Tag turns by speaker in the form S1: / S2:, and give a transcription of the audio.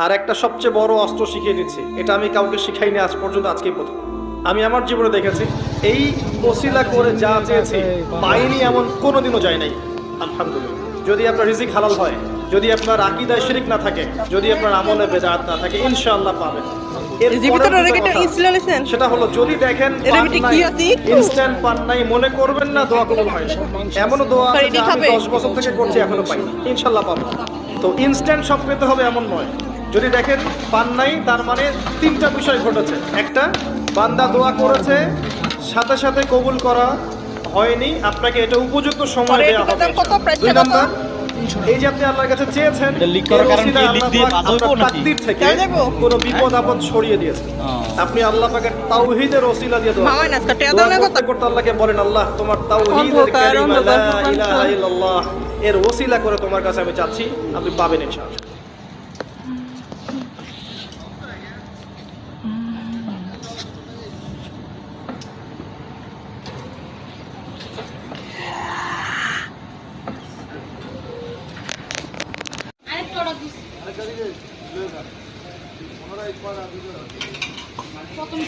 S1: আর একটা সবচেয়ে বড় অস্ত্র শিখিয়ে দিচ্ছি, এটা আমি কাউকে শিখাইনি আজ পর্যন্ত, আজকেই প্রথম। আমি আমার জীবনে দেখেছি এই ওসিলা করে যা চেয়েছি পাইনি এমন কোনোদিনও যায় নাই, আলহামদুলিল্লাহ। যদি আপনার রিজিক হালাল হয়, যদি আপনার আকীদায় শিরক না থাকে, যদি আপনার আমলে বেদাত না থাকে, ইনশাআল্লাহ পাবেন। সেটা হলো যদি দেখেন ইনস্ট্যান্ট পান নাই, মনে করবেন না দোয়া কবুল হয়। এমনও দোয়া আছে যে আমি 10 বছর থেকে করছি এখনো পাইনি, ইনশাআল্লাহ পাবো। তো ইনস্ট্যান্ট সব পেতে হবে এমন নয়। যদি দেখেন পান নাই, তার মানে তিনটা বিষয় ঘটেছে। একটা, বান্দা দোয়া করেছে, সাথে সাথে কবুল করা হয়নি, আপনাকে এটা উপযুক্ত সময় দেওয়া হবে। দুই নাম্বার, এই যে আপনি আল্লাহর কাছে চেয়েছেন, আপনার তাকদীর থেকে কোনো বিপদ আপদ ছড়িয়ে দিয়েছে। আপনি আল্লাহ পাকের তাওহীদের ওসিলা দিয়ে দোয়া করতে আল্লাহকে বলেন, আল্লাহ তোমার তাওহীদের কালিমা লা ইলাহা ইল্লাল্লাহ এর ওসিলা করে তোমার কাছে আমি চাচ্ছি, আপনি পাবেন ইনশাআল্লাহ।
S2: প্রথম